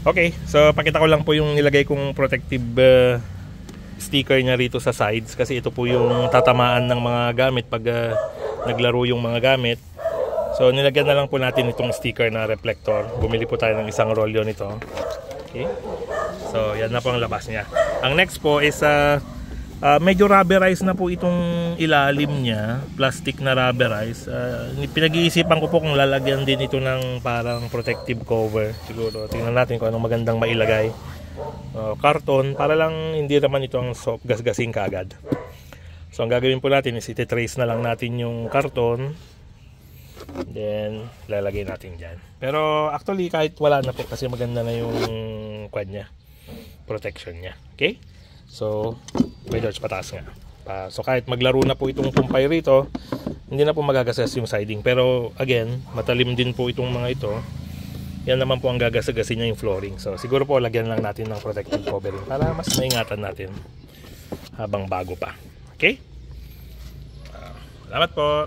Okay, so pakita ko lang po yung nilagay kong protective sticker niya rito sa sides, kasi ito po yung tatamaan ng mga gamit pag naglaro yung mga gamit. So nilagyan na lang po natin itong sticker na reflector. Bumili po tayo ng isang rolyo nito. Okay, so yan na po ang labas niya. Ang next po is medyo rubberized na po itong ilalim niya, plastic na rubberized. Pinag-iisipan ko po kung lalagyan din ito ng parang protective cover. Siguro tingnan natin kung anong magandang mailagay. Karton, para lang hindi naman ito ang gasgasing kaagad. So ang gagawin po natin is iti-trace na lang natin yung karton, then lalagay natin dyan. Pero actually kahit wala na po, kasi maganda na yung quad nya, protection nya. Okay, so may George pataas nga. So kahit maglaro na po itong pumpay rito, hindi na po magagasas yung siding. Pero again, matalim din po itong mga ito. Yan naman po ang gagasagasin niya yung flooring. So siguro po lagyan lang natin ng protective covering para mas maingatan natin habang bago pa. Okay? Salamat po.